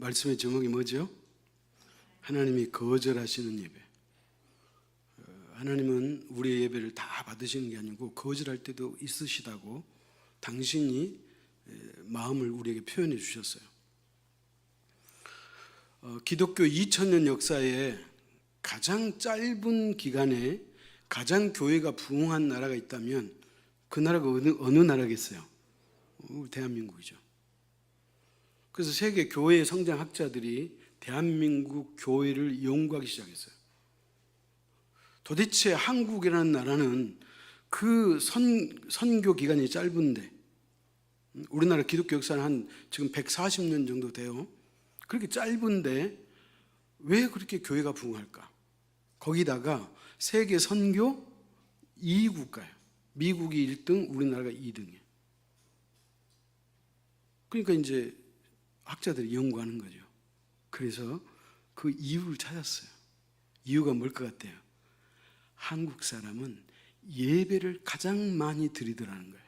말씀의 제목이 뭐죠? 하나님이 거절하시는 예배. 하나님은 우리의 예배를 다 받으시는 게 아니고 거절할 때도 있으시다고 당신이 마음을 우리에게 표현해 주셨어요. 기독교 2000년 역사에 가장 짧은 기간에 가장 교회가 부흥한 나라가 있다면 그 나라가 어느 나라겠어요? 우리 대한민국이죠. 그래서 세계 교회 성장학자들이 대한민국 교회를 연구하기 시작했어요. 도대체 한국이라는 나라는 그 선교 기간이 짧은데, 우리나라 기독교 역사는 한 지금 140년 정도 돼요. 그렇게 짧은데 왜 그렇게 교회가 부흥할까? 거기다가 세계 선교 2위국가예요. 미국이 1등, 우리나라가 2등이에요. 그러니까 이제 학자들이 연구하는 거죠. 그래서 그 이유를 찾았어요. 이유가 뭘 것 같아요? 한국 사람은 예배를 가장 많이 드리더라는 거예요.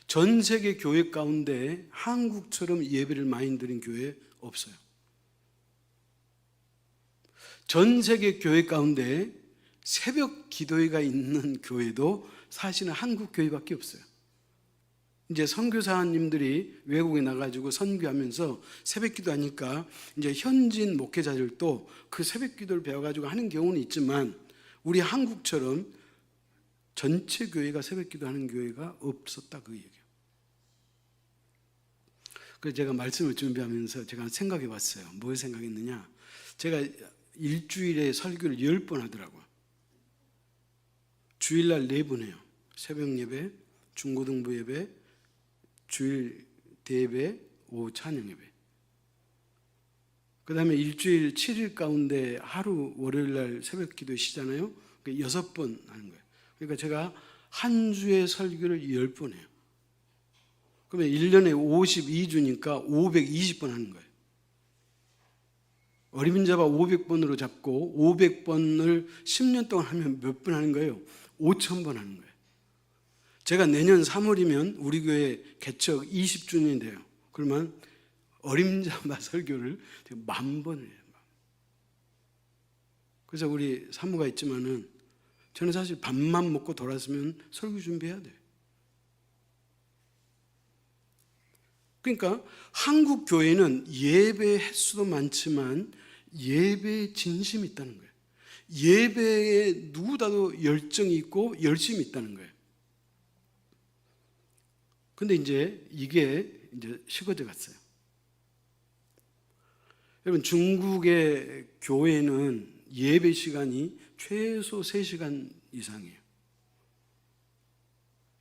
전 세계 교회 가운데 한국처럼 예배를 많이 드린 교회 없어요. 전 세계 교회 가운데 새벽 기도회가 있는 교회도 사실은 한국 교회밖에 없어요. 이제 선교사님들이 외국에 나가지고 선교하면서 새벽 기도하니까 이제 현지인 목회자들도 그 새벽 기도를 배워가지고 하는 경우는 있지만 우리 한국처럼 전체 교회가 새벽 기도하는 교회가 없었다, 그 얘기예요. 그래서 제가 말씀을 준비하면서 제가 생각해 봤어요. 뭘 생각했느냐? 제가 일주일에 설교를 10번 하더라고요. 주일날 4번 해요. 새벽 예배, 중고등부 예배, 주일 대예배, 오후 찬양 예배. 그 다음에 일주일 7일 가운데 하루 월요일날 새벽 기도 쉬잖아요. 6번 하는 거예요. 그러니까 제가 한 주에 설교를 10번 해요. 그러면 1년에 52주니까 520번 하는 거예요. 어림인 잡아 500번으로 잡고 500번을 10년 동안 하면 몇 번 하는 거예요? 5000번 하는 거예요. 제가 내년 3월이면 우리 교회 개척 20주년이 돼요. 그러면 어림잡아 설교를 10,000번을 해요. 그래서 우리 사무가 있지만은 저는 사실 밥만 먹고 돌아서면 설교 준비해야 돼요. 그러니까 한국 교회는 예배 횟수도 많지만 예배에 진심이 있다는 거예요. 예배에 누구다도 열정이 있고 열심이 있다는 거예요. 근데 이제 이게 이제 식어져 갔어요. 여러분, 중국의 교회는 예배 시간이 최소 3시간 이상이에요.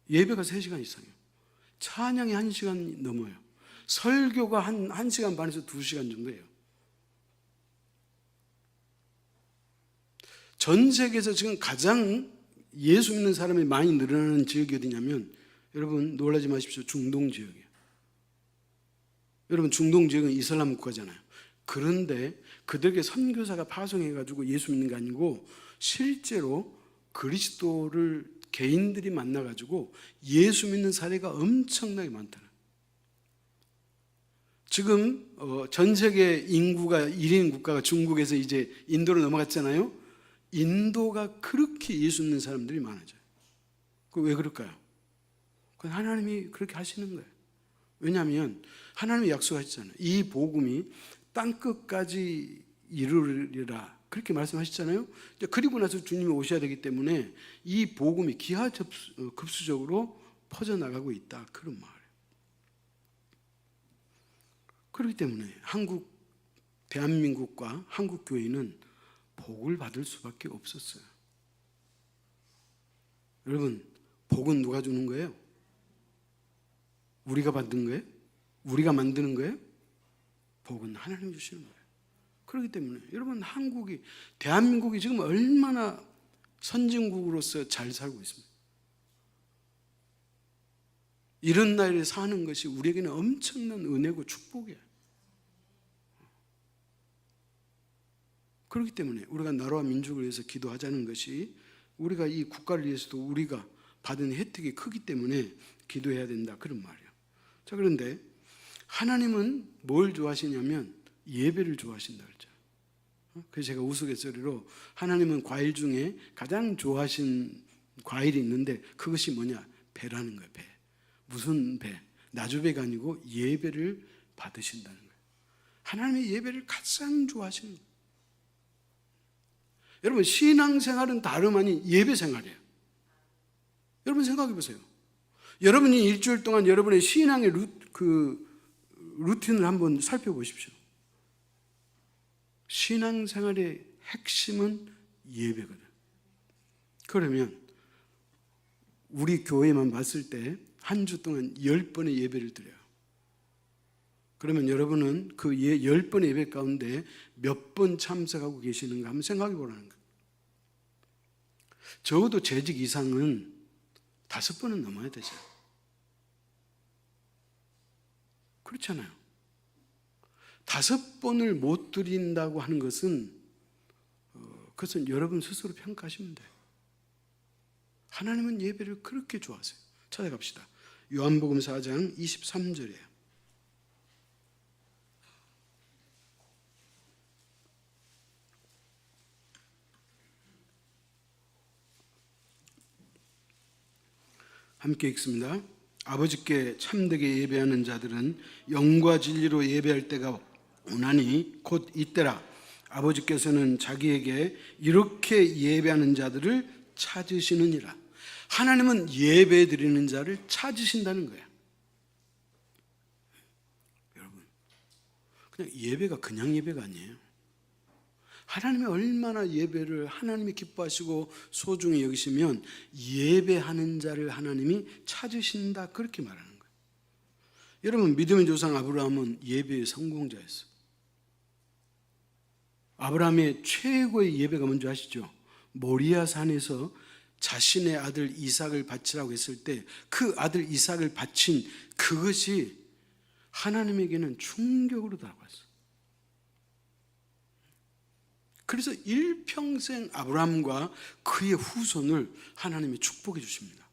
예배가 3시간 이상이에요. 찬양이 1시간 넘어요. 설교가 1시간 반에서 2시간 정도예요. 전 세계에서 지금 가장 예수 믿는 사람이 많이 늘어나는 지역이 어디냐면, 여러분 놀라지 마십시오. 중동 지역이에요. 여러분, 중동 지역은 이슬람 국가잖아요. 그런데 그들에게 선교사가 파송해가지고 예수 믿는 게 아니고 실제로 그리스도를 개인들이 만나가지고 예수 믿는 사례가 엄청나게 많다는. 지금 전 세계 인구가 1인 국가가 중국에서 이제 인도로 넘어갔잖아요. 인도가 그렇게 예수 믿는 사람들이 많아져요. 왜 그럴까요? 그건 하나님이 그렇게 하시는 거예요. 왜냐하면 하나님이 약속하셨잖아요. 이 복음이 땅끝까지 이르리라, 그렇게 말씀하셨잖아요. 그리고 나서 주님이 오셔야 되기 때문에 이 복음이 기하급수적으로 퍼져나가고 있다, 그런 말이에요. 그렇기 때문에 대한민국과 한국 교회는 복을 받을 수밖에 없었어요. 여러분, 복은 누가 주는 거예요? 우리가 받는 거예요? 우리가 만드는 거예요? 복은 하나님 주시는 거예요. 그렇기 때문에 여러분, 대한민국이 지금 얼마나 선진국으로서 잘 살고 있습니다. 이런 나라에 사는 것이 우리에게는 엄청난 은혜고 축복이에요. 그렇기 때문에 우리가 나라와 민족을 위해서 기도하자는 것이, 우리가 이 국가를 위해서도 우리가 받은 혜택이 크기 때문에 기도해야 된다, 그런 말이에요. 자, 그런데 하나님은 뭘 좋아하시냐면 예배를 좋아하신다 그랬죠. 그래서 제가 우스갯소리로 하나님은 과일 중에 가장 좋아하신 과일이 있는데 그것이 뭐냐? 배라는 거예요. 배. 무슨 배? 나주배가 아니고 예배를 받으신다는 거예요. 하나님의 예배를 가장 좋아하시는 거예요. 여러분, 신앙생활은 다름 아닌 예배생활이에요. 여러분 생각해 보세요. 여러분이 일주일 동안 여러분의 신앙의 루틴을 한번 살펴보십시오. 신앙생활의 핵심은 예배거든. 그러면 우리 교회만 봤을 때 한 주 동안 10번의 예배를 드려요. 그러면 여러분은 그 10번의 예배 가운데 몇 번 참석하고 계시는가 한번 생각해 보라는 거예요. 적어도 재직 이상은 5번은 넘어야 되죠. 그렇잖아요. 5번을 못 드린다고 하는 것은 그것은 여러분 스스로 평가하시면 돼요. 하나님은 예배를 그렇게 좋아하세요. 찾아갑시다. 요한복음 4장 23절이에요. 함께 읽습니다. 아버지께 참되게 예배하는 자들은 영과 진리로 예배할 때가 오나니 곧 이때라. 아버지께서는 자기에게 이렇게 예배하는 자들을 찾으시느니라. 하나님은 예배 드리는 자를 찾으신다는 거예요. 여러분, 그냥 예배가 그냥 예배가 아니에요. 하나님이 얼마나 예배를 하나님이 기뻐하시고 소중히 여기시면 예배하는 자를 하나님이 찾으신다, 그렇게 말하는 거예요. 여러분, 믿음의 조상 아브라함은 예배의 성공자였어요. 아브라함의 최고의 예배가 뭔지 아시죠? 모리아 산에서 자신의 아들 이삭을 바치라고 했을 때 그 아들 이삭을 바친 그것이 하나님에게는 충격으로 다가왔어요. 그래서 일평생 아브라함과 그의 후손을 하나님이 축복해 주십니다.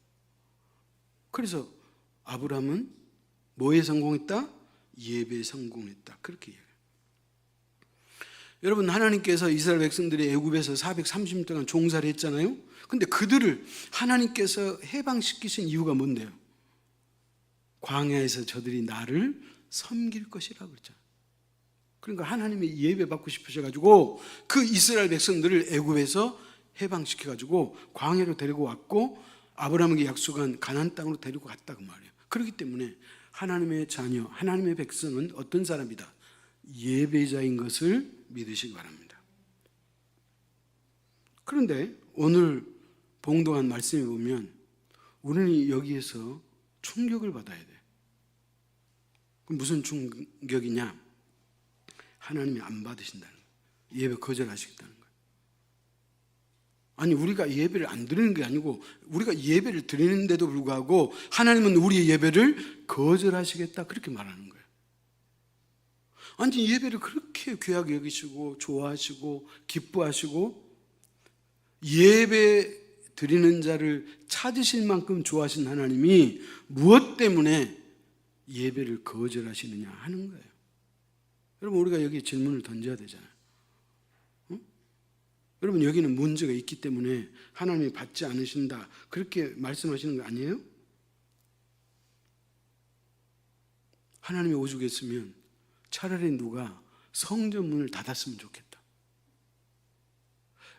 그래서 아브라함은 뭐에 성공했다? 예배에 성공했다, 그렇게 얘기해요. 여러분, 하나님께서 이스라엘 백성들이 애굽에서 430년 동안 종살이 했잖아요. 근데 그들을 하나님께서 해방시키신 이유가 뭔데요? 광야에서 저들이 나를 섬길 것이라고 그랬잖아요. 그러니까 하나님이 예배 받고 싶으셔가지고 그 이스라엘 백성들을 애굽에서 해방시켜가지고 광야로 데리고 왔고 아브라함에게 약속한 가나안 땅으로 데리고 갔다 그 말이에요. 그렇기 때문에 하나님의 자녀, 하나님의 백성은 어떤 사람이다? 예배자인 것을 믿으시기 바랍니다. 그런데 오늘 봉독한 말씀에 보면 우리는 여기에서 충격을 받아야 돼. 그럼 무슨 충격이냐? 하나님이 안 받으신다는 거예요. 예배 거절하시겠다는 거예요. 아니, 우리가 예배를 안 드리는 게 아니고 우리가 예배를 드리는데도 불구하고 하나님은 우리의 예배를 거절하시겠다, 그렇게 말하는 거예요. 아니, 예배를 그렇게 귀하게 여기시고 좋아하시고 기뻐하시고 예배 드리는 자를 찾으실 만큼 좋아하신 하나님이 무엇 때문에 예배를 거절하시느냐 하는 거예요. 여러분, 우리가 여기 질문을 던져야 되잖아요. 여러분, 여기는 문제가 있기 때문에 하나님이 받지 않으신다, 그렇게 말씀하시는 거 아니에요? 하나님이 오죽했으면 차라리 누가 성전 문을 닫았으면 좋겠다.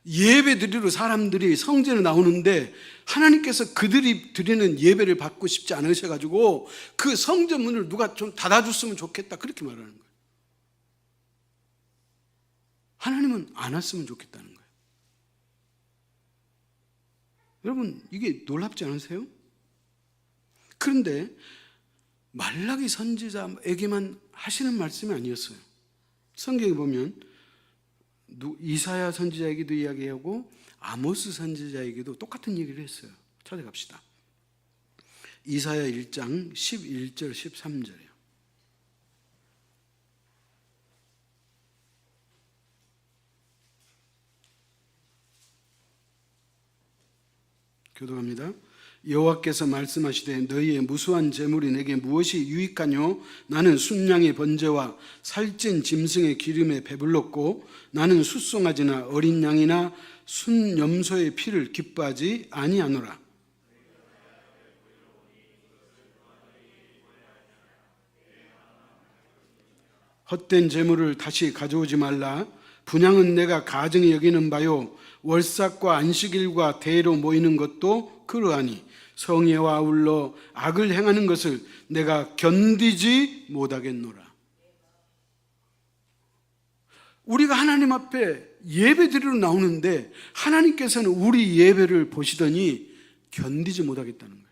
예배 드리러 사람들이 성전에 나오는데 하나님께서 그들이 드리는 예배를 받고 싶지 않으셔가지고 그 성전 문을 누가 좀 닫아줬으면 좋겠다, 그렇게 말하는 거예요. 하나님은 안 왔으면 좋겠다는 거예요. 여러분, 이게 놀랍지 않으세요? 그런데 말라기 선지자에게만 하시는 말씀이 아니었어요. 성경에 보면 이사야 선지자에게도 이야기하고 아모스 선지자에게도 똑같은 얘기를 했어요. 찾아갑시다. 이사야 1장 11절 13절이에요. 교독합니다. 여호와께서 말씀하시되 너희의 무수한 재물이 내게 무엇이 유익하뇨? 나는 순양의 번제와 살찐 짐승의 기름에 배불렀고 나는 숫송아지나 어린 양이나 순염소의 피를 기뻐하지 아니하노라. 헛된 재물을 다시 가져오지 말라. 분향은 내가 가증히 여기는 바요 월삭과 안식일과 대로 모이는 것도 그러하니 성회와 아울러 악을 행하는 것을 내가 견디지 못하겠노라. 우리가 하나님 앞에 예배 드리러 나오는데 하나님께서는 우리 예배를 보시더니 견디지 못하겠다는 거예요.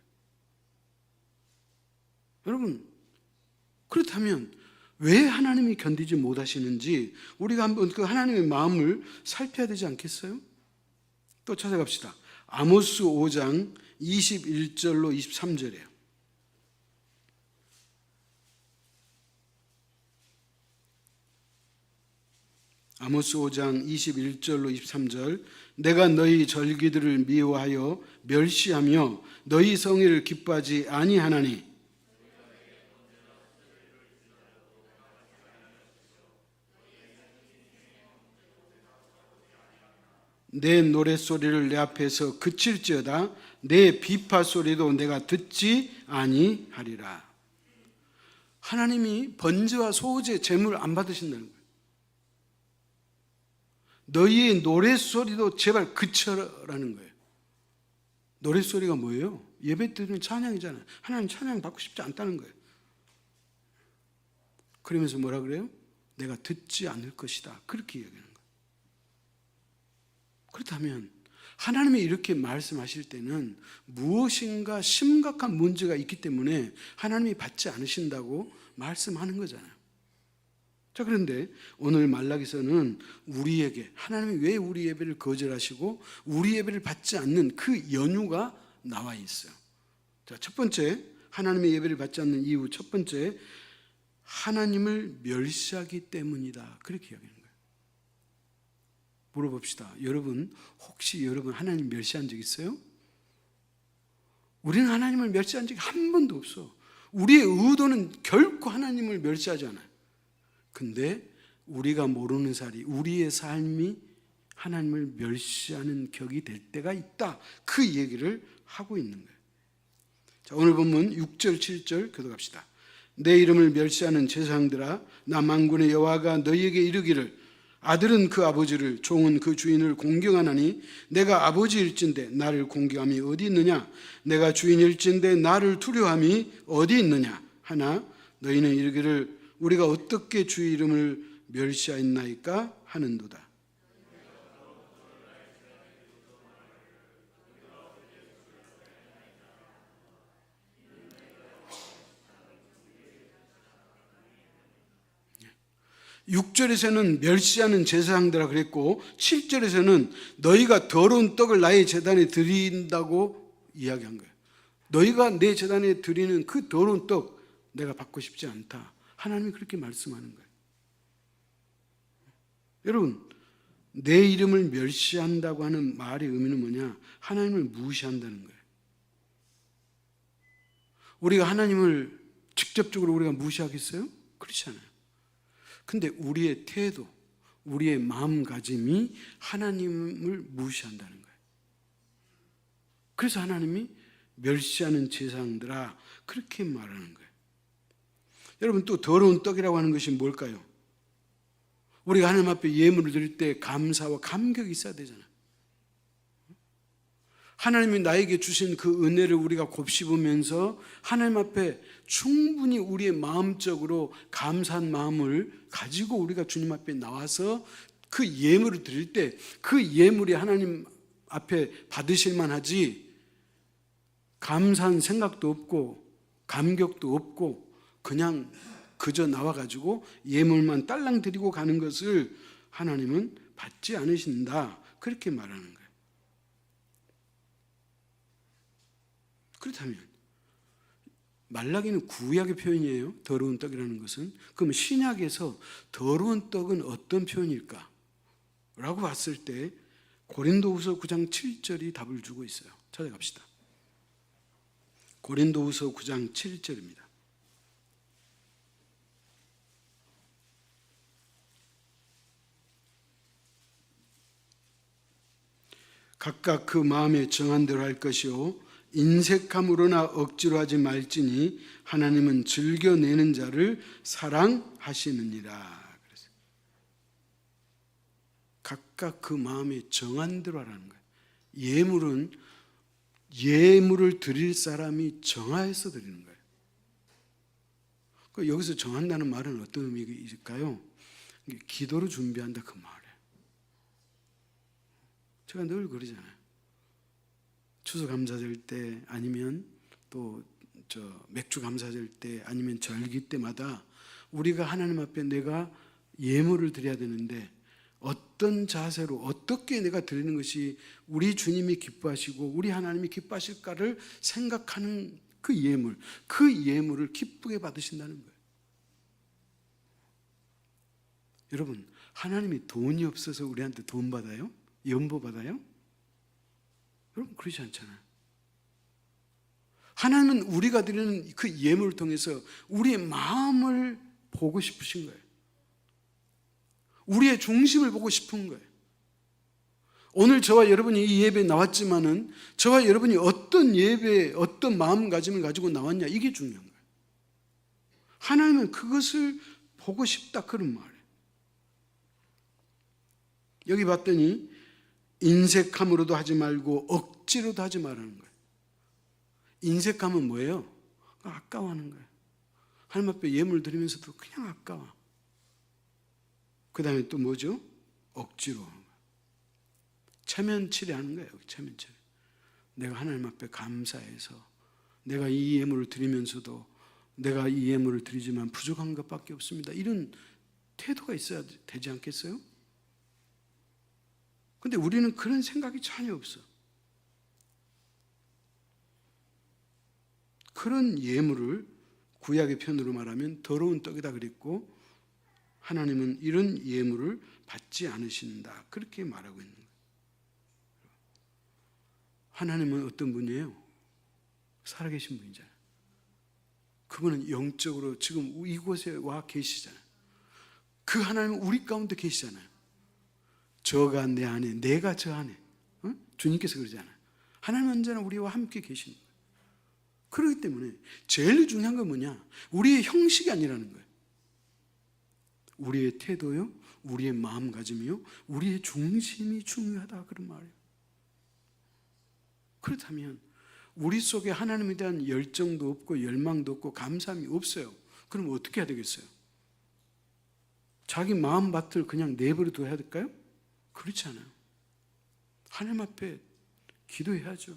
여러분, 그렇다면 왜 하나님이 견디지 못하시는지 우리가 한번 그 하나님의 마음을 살펴야 되지 않겠어요? 또 찾아갑시다. 아모스 5장 21절로 23절이에요. 아모스 5장 21절로 23절. 내가 너희 절기들을 미워하여 멸시하며 너희 성회를 기뻐하지 아니하나니 내 노랫소리를 내 앞에서 그칠지어다 내 비파 소리도 내가 듣지 아니하리라. 하나님이 번제와 소제 제물 안 받으신다는 거예요. 너희의 노랫소리도 제발 그쳐라는 거예요. 노랫소리가 뭐예요? 예배 드리는 찬양이잖아요. 하나님 찬양 받고 싶지 않다는 거예요. 그러면서 뭐라 그래요? 내가 듣지 않을 것이다. 그렇게 얘기하는 거예요. 그렇다면 하나님이 이렇게 말씀하실 때는 무엇인가 심각한 문제가 있기 때문에 하나님이 받지 않으신다고 말씀하는 거잖아요. 자, 그런데 오늘 말라기서는 우리에게 하나님이 왜 우리 예배를 거절하시고 우리 예배를 받지 않는 그 연유가 나와 있어요. 자, 첫 번째, 하나님의 예배를 받지 않는 이유 첫 번째, 하나님을 멸시하기 때문이다. 그렇게 이야기하는 거예요. 물어봅시다. 여러분, 혹시 여러분 하나님 멸시한 적 있어요? 우리는 하나님을 멸시한 적이 한 번도 없어. 우리의 의도는 결코 하나님을 멸시하지 않아요. 근데 우리가 모르는 사이 우리의 삶이 하나님을 멸시하는 격이 될 때가 있다. 그 얘기를 하고 있는 거예요. 자, 오늘 본문 6절 7절 교독합시다. 내 이름을 멸시하는 제사장들아 나 만군의 여호와가 너희에게 이르기를 아들은 그 아버지를 종은 그 주인을 공경하나니 내가 아버지일진데 나를 공경함이 어디 있느냐 내가 주인일진데 나를 두려워함이 어디 있느냐 하나 너희는 이르기를 우리가 어떻게 주의 이름을 멸시하였나이까 하는도다. 네. 6절에서는 멸시하는 제사장들아 그랬고 7절에서는 너희가 더러운 떡을 나의 제단에 드린다고 이야기한 거예요. 너희가 내 제단에 드리는 그 더러운 떡 내가 받고 싶지 않다. 하나님이 그렇게 말씀하는 거예요. 여러분, 내 이름을 멸시한다고 하는 말의 의미는 뭐냐? 하나님을 무시한다는 거예요. 우리가 하나님을 직접적으로 우리가 무시하겠어요? 그렇지 않아요. 근데 우리의 태도, 우리의 마음가짐이 하나님을 무시한다는 거예요. 그래서 하나님이 멸시하는 제사장들아 그렇게 말하는 거예요. 여러분, 또 더러운 떡이라고 하는 것이 뭘까요? 우리가 하나님 앞에 예물을 드릴 때 감사와 감격이 있어야 되잖아요. 하나님이 나에게 주신 그 은혜를 우리가 곱씹으면서 하나님 앞에 충분히 우리의 마음적으로 감사한 마음을 가지고 우리가 주님 앞에 나와서 그 예물을 드릴 때 그 예물이 하나님 앞에 받으실 만하지 감사한 생각도 없고 감격도 없고 그냥 그저 나와가지고 예물만 딸랑 드리고 가는 것을 하나님은 받지 않으신다. 그렇게 말하는 거예요. 그렇다면 말라기는 구약의 표현이에요. 더러운 떡이라는 것은. 그럼 신약에서 더러운 떡은 어떤 표현일까? 라고 봤을 때 고린도후서 9장 7절이 답을 주고 있어요. 찾아갑시다. 고린도후서 9장 7절입니다. 각각 그 마음에 정한 대로 할 것이요 인색함으로나 억지로 하지 말지니 하나님은 즐겨내는 자를 사랑하시느니라. 그래서 각각 그 마음에 정한 대로 하라는 거예요. 예물을 드릴 사람이 정하여서 드리는 거예요. 여기서 정한다는 말은 어떤 의미가 있을까요? 기도로 준비한다 그 말이에요. 제가 늘 그러잖아요. 추수감사절 때 아니면 또 맥주 감사절 때 아니면 절기 때마다 우리가 하나님 앞에 내가 예물을 드려야 되는데 어떤 자세로 어떻게 내가 드리는 것이 우리 주님이 기뻐하시고 우리 하나님이 기뻐하실까를 생각하는 그 예물을 기쁘게 받으신다는 거예요. 여러분, 하나님이 돈이 없어서 우리한테 돈 받아요? 연보 받아요? 여러분, 그렇지 않잖아요. 하나님은 우리가 드리는 그 예물을 통해서 우리의 마음을 보고 싶으신 거예요. 우리의 중심을 보고 싶은 거예요. 오늘 저와 여러분이 이 예배에 나왔지만은 저와 여러분이 어떤 예배에 어떤 마음가짐을 가지고 나왔냐, 이게 중요한 거예요. 하나님은 그것을 보고 싶다, 그런 말이에요. 여기 봤더니 인색함으로도 하지 말고 억지로도 하지 말라는 거예요. 인색함은 뭐예요? 아까워하는 거예요. 하나님 앞에 예물 드리면서도 그냥 아까워. 그 다음에 또 뭐죠? 억지로 하는 거예요. 체면치레 하는 거예요. 체면치레. 내가 하나님 앞에 감사해서 내가 이 예물을 드리면서도 내가 이 예물을 드리지만 부족한 것밖에 없습니다, 이런 태도가 있어야 되지 않겠어요? 근데 우리는 그런 생각이 전혀 없어. 그런 예물을 구약의 표현으로 말하면 더러운 떡이다 그랬고, 하나님은 이런 예물을 받지 않으신다, 그렇게 말하고 있는 거예요. 하나님은 어떤 분이에요? 살아계신 분이잖아요. 그분은 영적으로 지금 이곳에 와 계시잖아요. 그 하나님은 우리 가운데 계시잖아요. 저가 내 안에, 내가 저 안에. 주님께서 그러잖아요. 하나님은 언제나 우리와 함께 계시는 거예요. 그렇기 때문에 제일 중요한 건 뭐냐? 우리의 형식이 아니라는 거예요. 우리의 태도요, 우리의 마음가짐이요, 우리의 중심이 중요하다, 그런 말이에요. 그렇다면 우리 속에 하나님에 대한 열정도 없고 열망도 없고 감사함이 없어요. 그럼 어떻게 해야 되겠어요? 자기 마음밭을 그냥 내버려 둬야 될까요? 그렇지 않아요. 하나님 앞에 기도해야죠.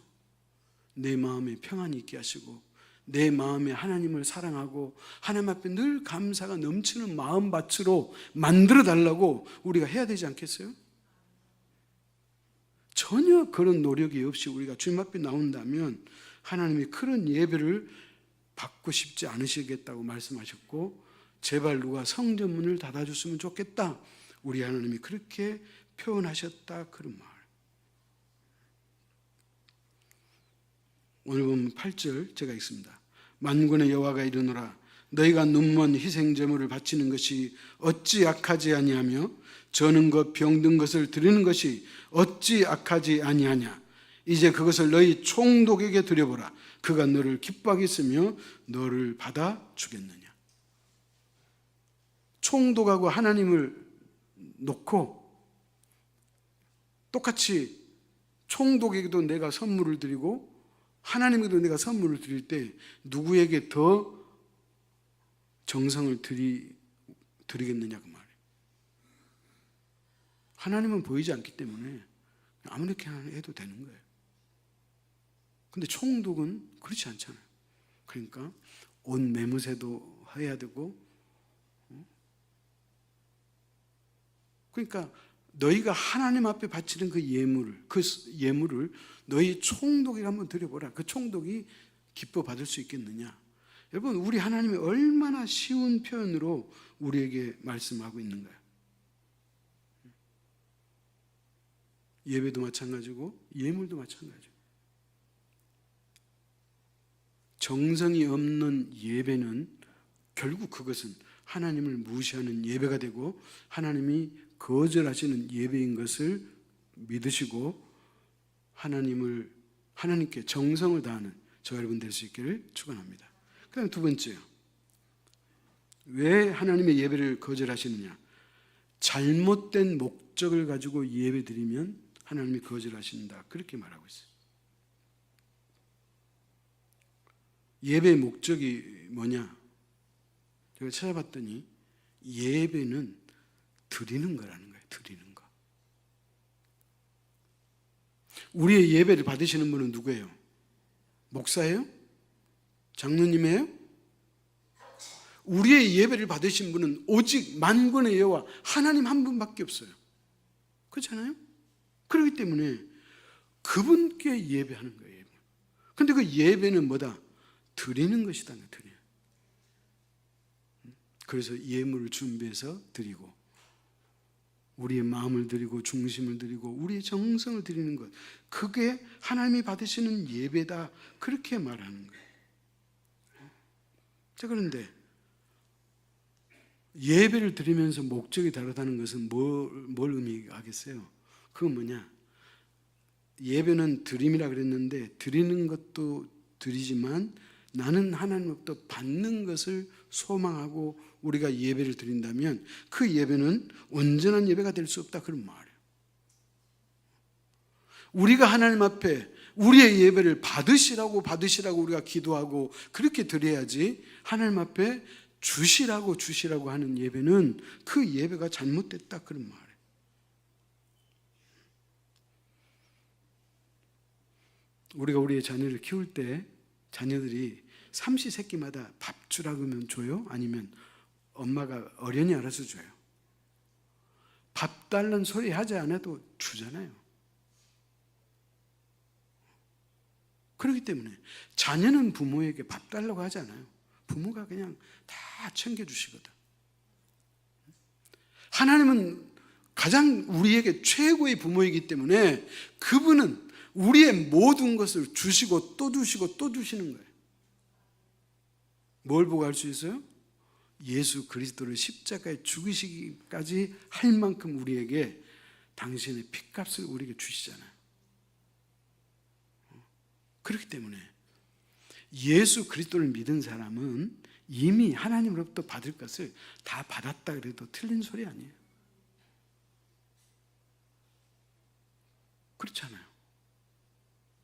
내 마음에 평안이 있게 하시고 내 마음에 하나님을 사랑하고 하나님 앞에 늘 감사가 넘치는 마음밭으로 만들어 달라고 우리가 해야 되지 않겠어요? 전혀 그런 노력이 없이 우리가 주님 앞에 나온다면 하나님이 그런 예배를 받고 싶지 않으시겠다고 말씀하셨고, 제발 누가 성전문을 닫아줬으면 좋겠다, 우리 하나님이 그렇게 표현하셨다, 그런 말. 오늘 보면 8절 제가 읽습니다. 만군의 여호와가 이르노라, 너희가 눈먼 희생제물을 바치는 것이 어찌 악하지 아니하며 저는 것 병든 것을 드리는 것이 어찌 악하지 아니하냐. 이제 그것을 너희 총독에게 드려보라. 그가 너를 기뻐하겠으며 너를 받아주겠느냐. 총독하고 하나님을 놓고 똑같이 총독에게도 내가 선물을 드리고 하나님에게도 내가 선물을 드릴 때 누구에게 더 정성을 드리겠느냐, 그 말이에요. 하나님은 보이지 않기 때문에 아무렇게나 해도 되는 거예요. 근데 총독은 그렇지 않잖아요. 그러니까 옷 매무새도 해야 되고, 그러니까 너희가 하나님 앞에 바치는 그 예물을 너희 총독에게 한번 드려보라. 그 총독이 기뻐 받을 수 있겠느냐. 여러분, 우리 하나님이 얼마나 쉬운 표현으로 우리에게 말씀하고 있는 거예요. 예배도 마찬가지고 예물도 마찬가지고. 정성이 없는 예배는 결국 그것은 하나님을 무시하는 예배가 되고 하나님이 거절하시는 예배인 것을 믿으시고 하나님께 정성을 다하는 저와 여러분 될 수 있기를 축원합니다. 그다음 두 번째요. 왜 하나님의 예배를 거절하시느냐? 잘못된 목적을 가지고 예배 드리면 하나님이 거절하신다. 그렇게 말하고 있어요. 예배의 목적이 뭐냐? 제가 찾아봤더니 예배는 드리는 거라는 거예요. 드리는 거. 우리의 예배를 받으시는 분은 누구예요? 목사예요? 장로님이에요? 우리의 예배를 받으신 분은 오직 만군의 여호와 하나님 한 분밖에 없어요. 그렇잖아요? 그렇기 때문에 그분께 예배하는 거예요. 그런데 그 예배는 뭐다? 드리는 것이다. 드려. 그래서 예물을 준비해서 드리고 우리의 마음을 드리고 중심을 드리고 우리의 정성을 드리는 것, 그게 하나님이 받으시는 예배다. 그렇게 말하는 거예요. 자, 그런데 예배를 드리면서 목적이 다르다는 것은 뭘 의미하겠어요? 그건 뭐냐? 예배는 드림이라 그랬는데 드리는 것도 드리지만 나는 하나님으로부터 받는 것을 소망하고 우리가 예배를 드린다면 그 예배는 온전한 예배가 될 수 없다. 그런 말이에요. 우리가 하나님 앞에 우리의 예배를 받으시라고 우리가 기도하고 그렇게 드려야지 하나님 앞에 주시라고 하는 예배는 그 예배가 잘못됐다. 그런 말이에요. 우리가 우리의 자녀를 키울 때 자녀들이 삼시세끼마다 밥 주라고 하면 줘요? 아니면 엄마가 어련히 알아서 줘요? 밥 달라는 소리 하지 않아도 주잖아요. 그렇기 때문에 자녀는 부모에게 밥 달라고 하지 않아요. 부모가 그냥 다 챙겨주시거든. 하나님은 가장 우리에게 최고의 부모이기 때문에 그분은 우리의 모든 것을 주시고 또 주시고 또 주시는 거예요. 뭘 보고 알 수 있어요? 예수 그리스도를 십자가에 죽이시기까지 할 만큼 우리에게 당신의 핏값을 우리에게 주시잖아요. 그렇기 때문에 예수 그리스도를 믿은 사람은 이미 하나님으로부터 받을 것을 다 받았다 그래도 틀린 소리 아니에요. 그렇잖아요.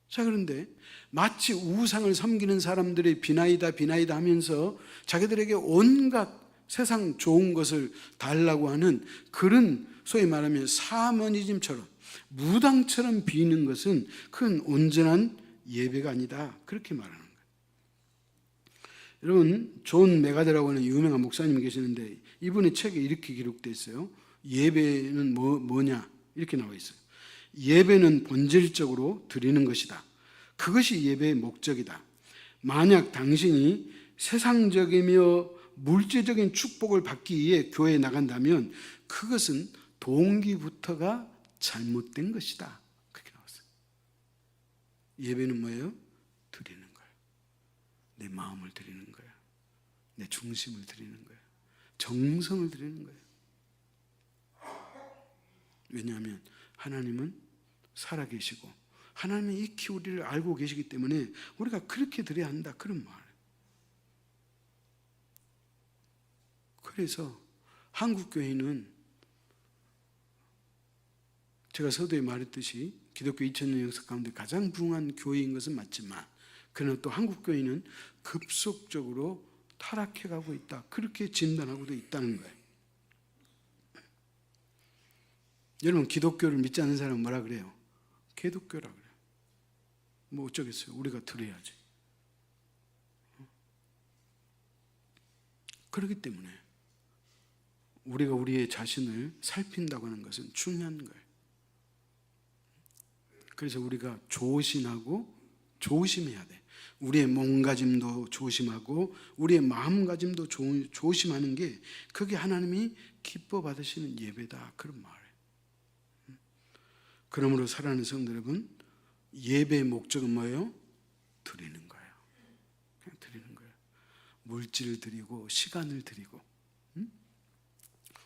자, 그런데 마치 우상을 섬기는 사람들의 비나이다 하면서 자기들에게 온갖 세상 좋은 것을 달라고 하는 그런 소위 말하면 사머니즘처럼 무당처럼 비는 것은 그건 온전한 예배가 아니다. 그렇게 말하는 거예요. 여러분, 존 메가더라고 하는 유명한 목사님이 계시는데 이분의 책에 이렇게 기록되어 있어요. 예배는 뭐냐? 이렇게 나와 있어요. 예배는 본질적으로 드리는 것이다. 그것이 예배의 목적이다. 만약 당신이 세상적이며 물질적인 축복을 받기 위해 교회에 나간다면 그것은 동기부터가 잘못된 것이다. 그렇게 나왔어요. 예배는 뭐예요? 드리는 거예요. 내 마음을 드리는 거예요. 내 중심을 드리는 거예요. 정성을 드리는 거예요. 왜냐하면 하나님은 살아계시고 하나님이 익히 우리를 알고 계시기 때문에 우리가 그렇게 드려야 한다. 그런 말. 그래서 한국교회는 제가 서두에 말했듯이 기독교 2000년 역사 가운데 가장 부흥한 교회인 것은 맞지만 그러나 또 한국교회는 급속적으로 타락해가고 있다. 그렇게 진단하고도 있다는 거예요. 여러분, 기독교를 믿지 않는 사람은 뭐라 그래요? 개독교라 그래요. 뭐 어쩌겠어요. 우리가 드려야지. 그렇기 때문에 우리가 우리의 자신을 살핀다고 하는 것은 중요한 거예요. 그래서 우리가 조심하고 조심해야 돼. 우리의 몸가짐도 조심하고 우리의 마음가짐도 조심하는 게 그게 하나님이 기뻐 받으시는 예배다. 그런 말이에요. 그러므로 사랑하는 성도 여러분, 예배의 목적은 뭐예요? 드리는 거예요. 그냥 물질을 드리고 시간을 드리고,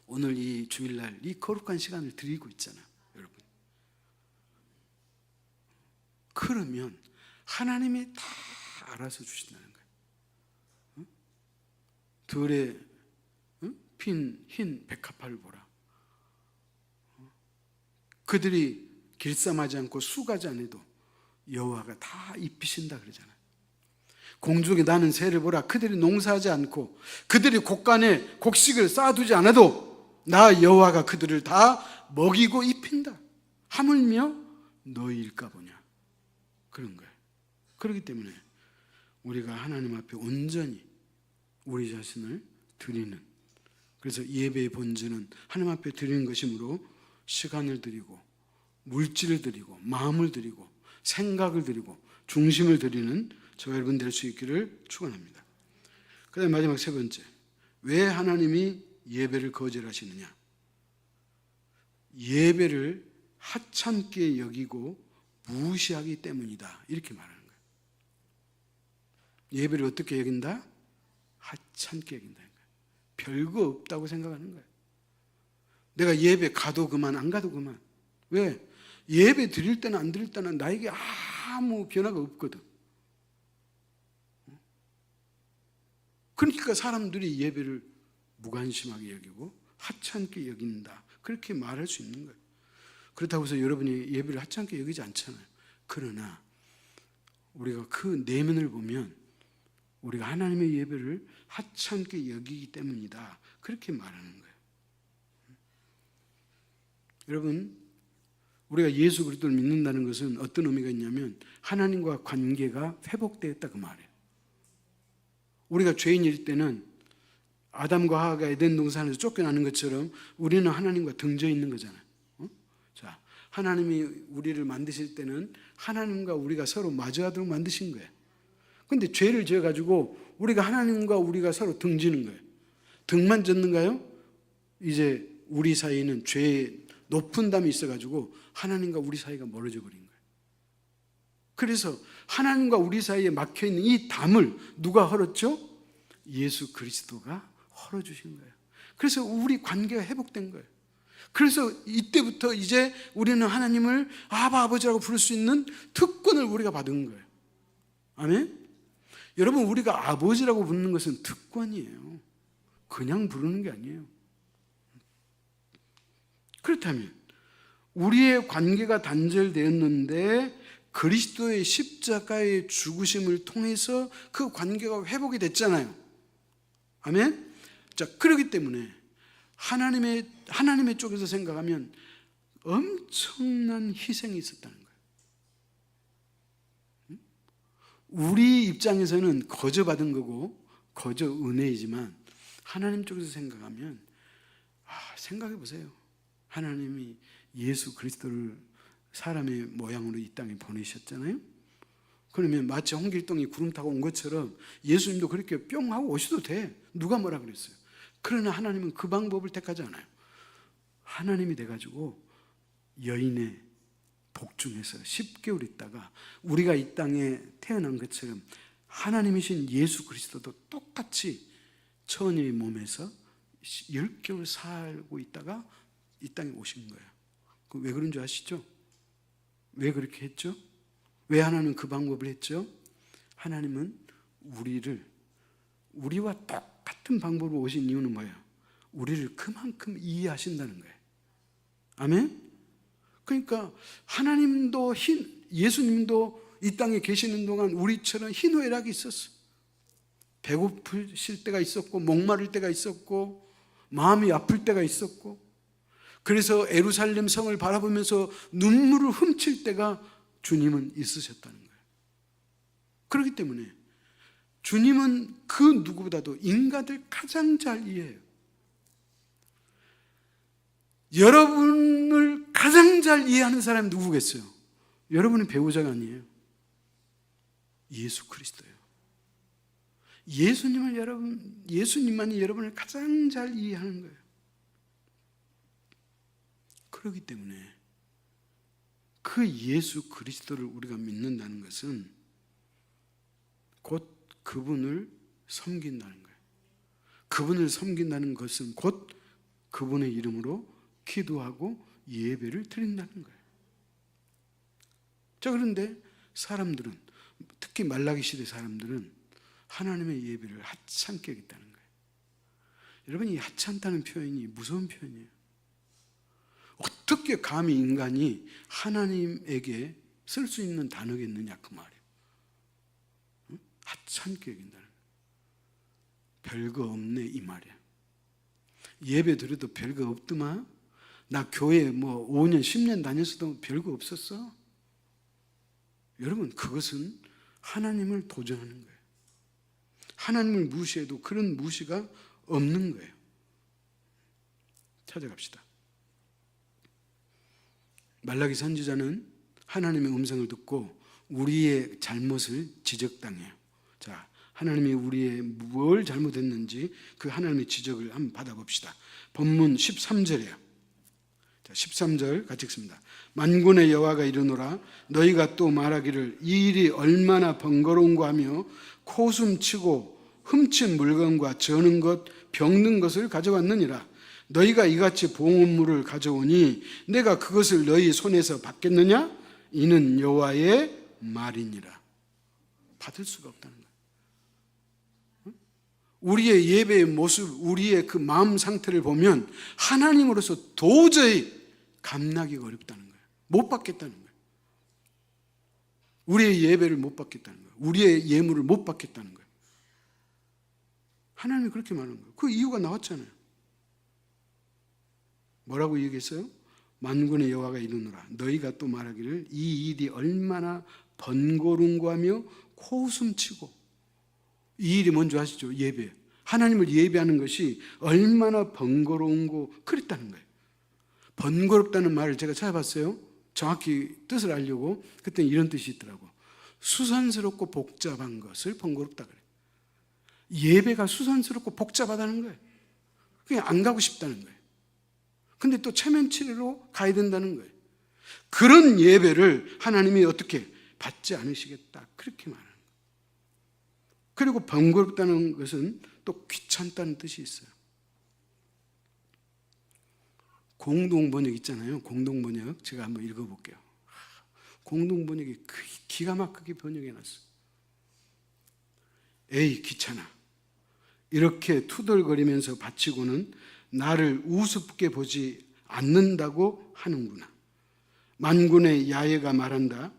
오늘 이 주일날 이 거룩한 시간을 드리고 있잖아요, 여러분. 그러면 하나님이 다 알아서 주신다는 거예요. 들에 핀 흰 백합화를 보라. 그들이 길쌈하지 않고 수가지 않아도 여호와가 다 입히신다 그러잖아요. 공중에 나는 새를 보라. 그들이 농사하지 않고 그들이 곡간에 곡식을 쌓아두지 않아도 나 여호와가 그들을 다 먹이고 입힌다. 하물며 너희일까 보냐. 그런 거예요. 그렇기 때문에 우리가 하나님 앞에 온전히 우리 자신을 드리는, 그래서 예배의 본질은 하나님 앞에 드리는 것이므로 시간을 드리고 물질을 드리고 마음을 드리고 생각을 드리고 중심을 드리는 저와 여러분 될 수 있기를 축원합니다. 그 다음에 마지막 세 번째, 왜 하나님이 예배를 거절하시느냐. 예배를 하찮게 여기고 무시하기 때문이다, 이렇게 말하는 거예요. 예배를 어떻게 여긴다? 하찮게 여긴다는 거예요. 별거 없다고 생각하는 거예요. 내가 예배 가도 그만 안 가도 그만. 왜? 예배 드릴 때나 안 드릴 때나 나에게 아무 변화가 없거든. 그러니까 사람들이 예배를 무관심하게 여기고 하찮게 여긴다, 그렇게 말할 수 있는 거예요. 그렇다고 해서 여러분이 예배를 하찮게 여기지 않잖아요. 그러나 우리가 그 내면을 보면 우리가 하나님의 예배를 하찮게 여기기 때문이다, 그렇게 말하는 거예요. 여러분, 우리가 예수 그리스도를 믿는다는 것은 어떤 의미가 있냐면 하나님과 관계가 회복되었다, 그 말이에요. 우리가 죄인일 때는 아담과 하와가 에덴 동산에서 쫓겨나는 것처럼 우리는 하나님과 등져 있는 거잖아요. 자, 하나님이 우리를 만드실 때는 하나님과 우리가 서로 마주하도록 만드신 거예요. 그런데 죄를 지어가지고 우리가 서로 등지는 거예요. 등만 졌는가요? 이제 우리 사이에는 죄의 높은 담이 있어가지고 하나님과 우리 사이가 멀어져 버린 거예요. 그래서 하나님과 우리 사이에 막혀있는 이 담을 누가 헐었죠? 예수 그리스도가 헐어주신 거예요. 그래서 우리 관계가 회복된 거예요. 그래서 이때부터 이제 우리는 하나님을 아바 아버지라고 부를 수 있는 특권을 우리가 받은 거예요. 아멘? 여러분, 우리가 아버지라고 부르는 것은 특권이에요. 그냥 부르는 게 아니에요. 그렇다면 우리의 관계가 단절되었는데 그리스도의 십자가의 죽으심을 통해서 그 관계가 회복이 됐잖아요. 아멘? 자, 그렇기 때문에 하나님의 쪽에서 생각하면 엄청난 희생이 있었다는 거예요. 우리 입장에서는 거저 받은 거고 거저 은혜이지만 하나님 쪽에서 생각하면 생각해 보세요. 하나님이 예수 그리스도를 사람의 모양으로 이 땅에 보내셨잖아요. 그러면 마치 홍길동이 구름 타고 온 것처럼 예수님도 그렇게 뿅 하고 오셔도 돼. 누가 뭐라 그랬어요? 그러나 하나님은 그 방법을 택하지 않아요. 하나님이 돼가지고 여인의 복중에서 10개월 있다가 우리가 이 땅에 태어난 것처럼 하나님이신 예수 그리스도도 똑같이 처녀의 몸에서 10개월 살고 있다가 이 땅에 오신 거예요. 왜 그런 줄 아시죠? 왜 그렇게 했죠? 왜 하나님은 그 방법을 했죠? 하나님은 우리와 똑같은 방법으로 오신 이유는 뭐예요? 우리를 그만큼 이해하신다는 거예요. 아멘? 그러니까 하나님도 예수님도 이 땅에 계시는 동안 우리처럼 희노애락이 있었어. 배고프실 때가 있었고 목마를 때가 있었고 마음이 아플 때가 있었고, 그래서 예루살렘 성을 바라보면서 눈물을 훔칠 때가 주님은 있으셨다는 거예요. 그렇기 때문에 주님은 그 누구보다도 인간들 가장 잘 이해해요. 여러분을 가장 잘 이해하는 사람이 누구겠어요? 여러분의 배우자가 아니에요. 예수 그리스도예요. 예수님만이 여러분을 가장 잘 이해하는 거예요. 그렇기 때문에 그 예수 그리스도를 우리가 믿는다는 것은 곧 그분을 섬긴다는 거예요. 그분을 섬긴다는 것은 곧 그분의 이름으로 기도하고 예배를 드린다는 거예요. 자, 그런데 사람들은, 특히 말라기 시대 사람들은 하나님의 예배를 하찮게 여겼다는 거예요. 여러분, 이 하찮다는 표현이 무서운 표현이에요. 어떻게 감히 인간이 하나님에게 쓸 수 있는 단어겠느냐, 그 말이에요. 응? 하찮게 여긴다는 거예요. 별거 없네, 이 말이에요. 예배 드려도 별거 없더만, 나 교회 5년 10년 다녔어도 별거 없었어. 여러분, 그것은 하나님을 도전하는 거예요. 하나님을 무시해도 그런 무시가 없는 거예요. 찾아갑시다. 말라기 선지자는 하나님의 음성을 듣고 우리의 잘못을 지적당해요. 자, 하나님이 우리의 뭘 잘못했는지 그 하나님의 지적을 한번 받아봅시다. 본문 13절이에요. 자, 13절 같이 읽습니다. 만군의 여호와가 이르노라 너희가 또 말하기를 이 일이 얼마나 번거로운가 하며 코숨치고 훔친 물건과 저는 것 병든 것을 가져왔느니라. 너희가 이같이 봉헌물을 가져오니 내가 그것을 너희 손에서 받겠느냐? 이는 여호와의 말이니라. 받을 수가 없다는 거예요. 우리의 예배의 모습, 우리의 그 마음 상태를 보면 하나님으로서 도저히 감당하기가 어렵다는 거예요. 못 받겠다는 거예요. 우리의 예배를 못 받겠다는 거예요. 우리의 예물을 못 받겠다는 거예요. 하나님이 그렇게 말하는 거예요. 그 이유가 나왔잖아요. 뭐라고 얘기했어요? 만군의 여호와가 이르노라 너희가 또 말하기를 이 일이 얼마나 번거로운가 하며 코웃음치고. 이 일이 뭔지 아시죠? 예배. 하나님을 예배하는 것이 얼마나 번거로운고 그랬다는 거예요. 번거롭다는 말을 제가 찾아봤어요. 정확히 뜻을 알려고. 그때는 이런 뜻이 있더라고. 수산스럽고 복잡한 것을 번거롭다 그래요. 예배가 수산스럽고 복잡하다는 거예요. 그냥 안 가고 싶다는 거예요. 근데 또 체면치레로 가야 된다는 거예요. 그런 예배를 하나님이 어떻게 받지 않으시겠다 그렇게 말하는 거예요. 그리고 번거롭다는 것은 또 귀찮다는 뜻이 있어요. 공동번역 있잖아요. 공동번역 제가 한번 읽어볼게요. 공동번역이 기가 막히게 번역해놨어요. 에이 귀찮아 이렇게 투덜거리면서 바치고는 나를 우습게 보지 않는다고 하는구나. 만군의 야훼가 말한다.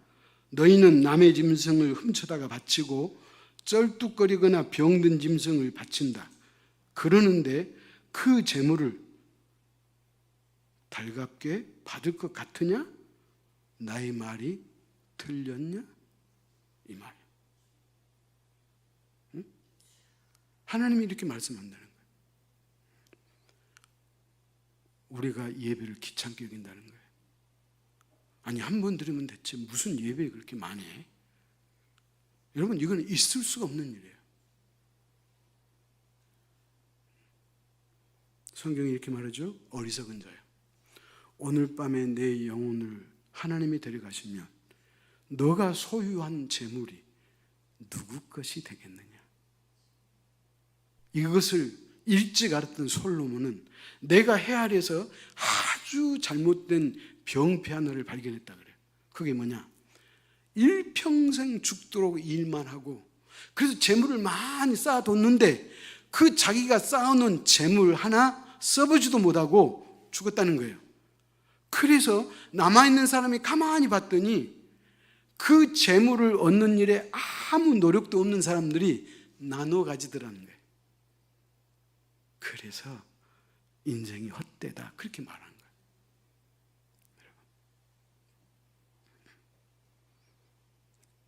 너희는 남의 짐승을 훔쳐다가 바치고 쩔뚝거리거나 병든 짐승을 바친다. 그러는데 그 재물을 달갑게 받을 것 같으냐? 나의 말이 틀렸냐? 이 말이에요. 응? 하나님이 이렇게 말씀한다는 거예요. 우리가 예배를 귀찮게 여긴다는 거예요. 아니 한 번 드리면 됐지 무슨 예배에 그렇게 많이 해? 여러분 이건 있을 수가 없는 일이에요. 성경이 이렇게 말하죠. 어리석은 자요 오늘 밤에 내 영혼을 하나님이 데려가시면 너가 소유한 재물이 누구 것이 되겠느냐. 이것을 일찍 알았던 솔로몬은 내가 헤아려서 아주 잘못된 병폐 하나를 발견했다 그래요. 그게 뭐냐? 일평생 죽도록 일만 하고 그래서 재물을 많이 쌓아뒀는데 그 자기가 쌓아놓은 재물 하나 써보지도 못하고 죽었다는 거예요. 그래서 남아있는 사람이 가만히 봤더니 그 재물을 얻는 일에 아무 노력도 없는 사람들이 나눠 가지더라는 거예요. 그래서 인생이 헛되다 그렇게 말하는 거예요.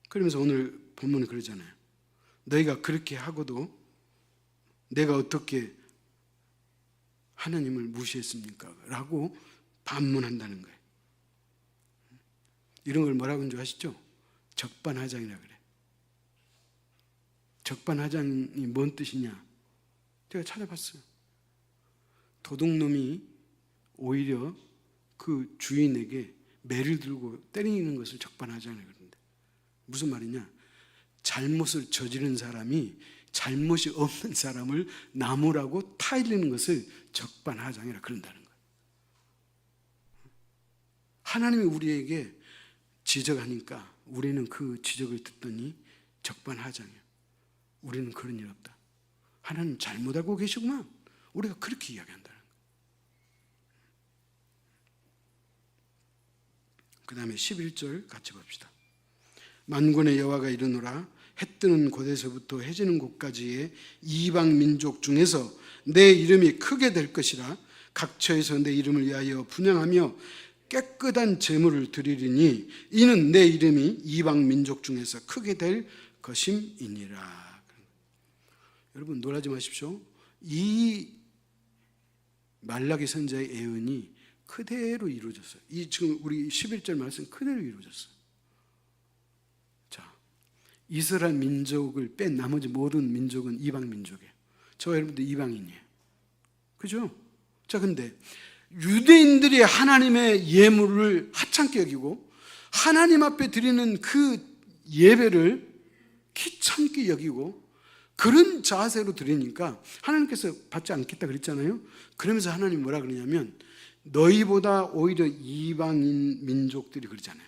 그러면서 오늘 본문은 그러잖아요. 너희가 그렇게 하고도 내가 어떻게 하나님을 무시했습니까? 라고 반문한다는 거예요. 이런 걸 뭐라고 하는 줄 아시죠? 적반하장이라 그래. 적반하장이 뭔 뜻이냐? 제가 찾아봤어요. 도둑놈이 오히려 그 주인에게 매를 들고 때리는 것을 적반하장이라고 그러는데 무슨 말이냐? 잘못을 저지른 사람이 잘못이 없는 사람을 나무라고 타일리는 것을 적반하장이라 그런다는 거예요. 하나님이 우리에게 지적하니까 우리는 그 지적을 듣더니 적반하장이에요. 우리는 그런 일 없다. 하나님 잘못 알고 계시구만. 우리가 그렇게 이야기한다는 거예요. 그 다음에 11절 같이 봅시다. 만군의 여호와가 이르노라. 해 뜨는 곳에서부터 해 지는 곳까지의 이방 민족 중에서 내 이름이 크게 될 것이라. 각처에서 내 이름을 위하여 분향하며 깨끗한 제물을 드리리니 이는 내 이름이 이방 민족 중에서 크게 될 것임이니라. 여러분 놀라지 마십시오. 이 말라기 선지자의 예언이 그대로 이루어졌어요. 이 지금 우리 11절 말씀 그대로 이루어졌어요. 자, 이스라엘 민족을 뺀 나머지 모든 민족은 이방 민족이에요. 저와 여러분들 이방인이에요. 그죠? 자, 근데 유대인들이 하나님의 예물을 하찮게 여기고 하나님 앞에 드리는 그 예배를 귀찮게 여기고 그런 자세로 드리니까 하나님께서 받지 않겠다 그랬잖아요. 그러면서 하나님 뭐라 그러냐면 너희보다 오히려 이방인 민족들이 그러잖아요.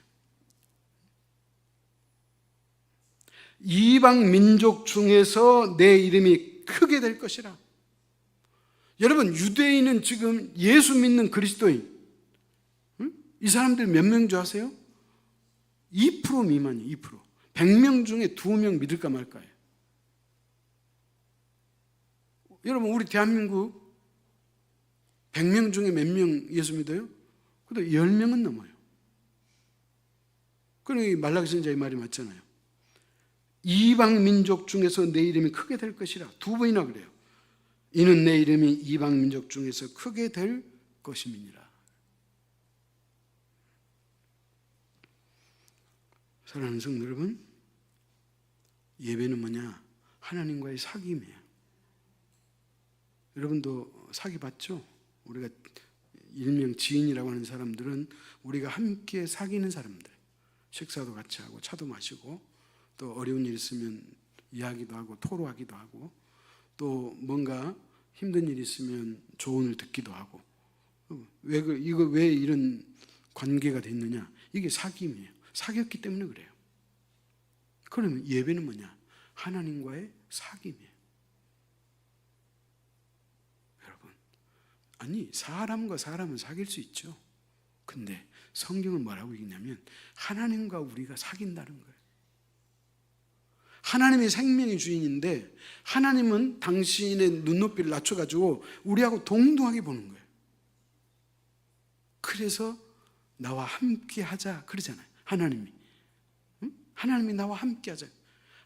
이방 민족 중에서 내 이름이 크게 될 것이라. 여러분 유대인은 지금 예수 믿는 그리스도인, 이 사람들 몇 명 줄 아세요? 2% 미만이에요. 2%. 100명 중에 2명 믿을까 말까요? 여러분 우리 대한민국 100명 중에 몇 명 예수 믿어요? 그래도 10명은 넘어요. 그러니 말라기 선지자의 말이 맞잖아요. 이방 민족 중에서 내 이름이 크게 될 것이라. 2번이나 그래요. 이는 내 이름이 이방 민족 중에서 크게 될 것임이니라. 사랑하는 성도 여러분, 예배는 뭐냐? 하나님과의 사귐이에요. 여러분도 사귀 봤죠? 우리가 일명 지인이라고 하는 사람들은 우리가 함께 사귀는 사람들. 식사도 같이 하고 차도 마시고 또 어려운 일 있으면 이야기도 하고 토로하기도 하고 또 뭔가 힘든 일이 있으면 조언을 듣기도 하고. 이거 왜 이런 관계가 됐느냐? 이게 사귐이에요. 사귀었기 때문에 그래요. 그러면 예배는 뭐냐? 하나님과의 사귐이에요. 여러분, 아니 사람과 사람은 사귈 수 있죠. 근데 성경은 뭐라고 얘기냐면 하나님과 우리가 사귄다는 거예요. 하나님이 생명의 주인인데 하나님은 당신의 눈높이를 낮춰가지고 우리하고 동등하게 보는 거예요. 그래서 나와 함께 하자 그러잖아요. 하나님이. 하나님이 나와 함께 하자.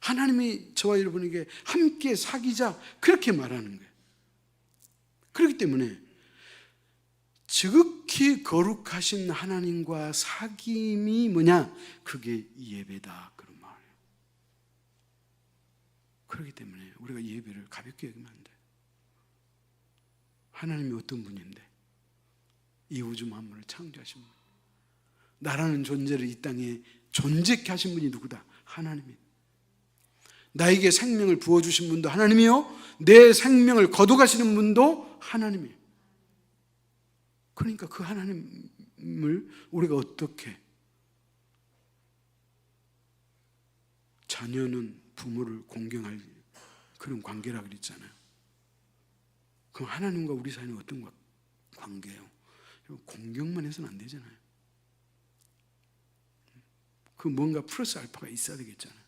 하나님이 저와 여러분에게 함께 사귀자 그렇게 말하는 거예요. 그렇기 때문에 지극히 거룩하신 하나님과 사귐이 뭐냐? 그게 예배다 그런 말이에요. 그렇기 때문에 우리가 예배를 가볍게 여기면 안 돼요. 하나님이 어떤 분인데? 이 우주 만물을 창조하신 분, 나라는 존재를 이 땅에 존재케 하신 분이 누구다? 하나님이. 나에게 생명을 부어주신 분도 하나님이요, 내 생명을 거둬가시는 분도 하나님이에요. 그러니까 그 하나님을 우리가 어떻게, 자녀는 부모를 공경할 그런 관계라 그랬잖아요. 그럼 하나님과 우리 사이는 어떤 관계예요? 공경만 해서는 안 되잖아요. 그 뭔가 플러스 알파가 있어야 되겠잖아요.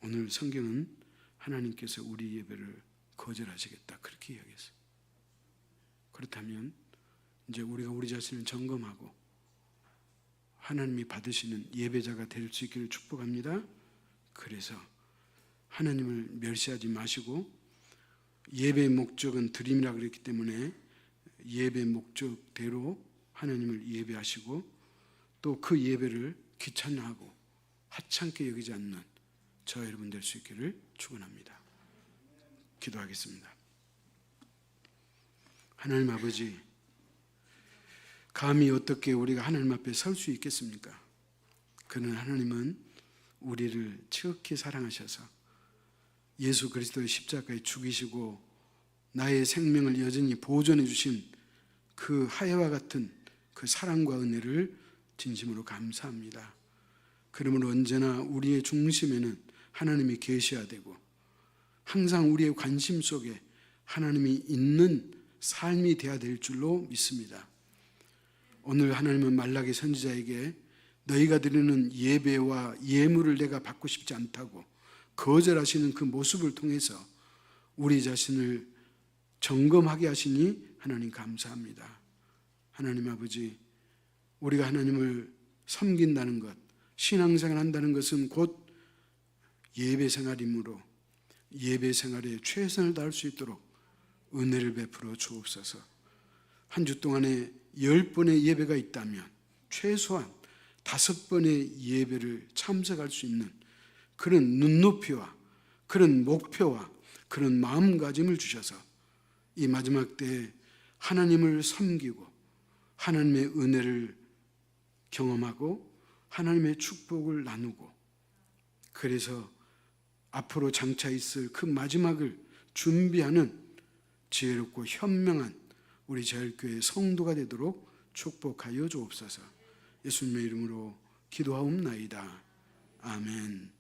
오늘 성경은 하나님께서 우리 예배를 거절하시겠다 그렇게 이야기했어요. 그렇다면 이제 우리가 우리 자신을 점검하고 하나님이 받으시는 예배자가 될 수 있기를 축복합니다. 그래서 하나님을 멸시하지 마시고, 예배의 목적은 드림이라 그랬기 때문에 예배 목적대로 하나님을 예배하시고 또 그 예배를 귀찮아하고 하찮게 여기지 않는 저 여러분 될 수 있기를 축원합니다. 기도하겠습니다. 하나님 아버지, 감히 어떻게 우리가 하나님 앞에 설 수 있겠습니까? 그러나 하나님은 우리를 지극히 사랑하셔서 예수 그리스도의 십자가에 죽이시고 나의 생명을 여전히 보존해 주신 그 하야와 같은 그 사랑과 은혜를 진심으로 감사합니다. 그러므로 언제나 우리의 중심에는 하나님이 계셔야 되고 항상 우리의 관심 속에 하나님이 있는 삶이 되어야 될 줄로 믿습니다. 오늘 하나님은 말라기 선지자에게 너희가 드리는 예배와 예물을 내가 받고 싶지 않다고 거절하시는 그 모습을 통해서 우리 자신을 점검하게 하시니 하나님 감사합니다. 하나님 아버지, 우리가 하나님을 섬긴다는 것, 신앙생활 한다는 것은 곧 예배 생활이므로 예배 생활에 최선을 다할 수 있도록 은혜를 베풀어 주옵소서. 한 주 동안에 10번의 예배가 있다면 최소한 5번의 예배를 참석할 수 있는 그런 눈높이와 그런 목표와 그런 마음가짐을 주셔서 이 마지막 때에 하나님을 섬기고 하나님의 은혜를 경험하고 하나님의 축복을 나누고 그래서 앞으로 장차 있을 그 마지막을 준비하는 지혜롭고 현명한 우리 제일교회 성도가 되도록 축복하여 주옵소서. 예수님의 이름으로 기도하옵나이다. 아멘.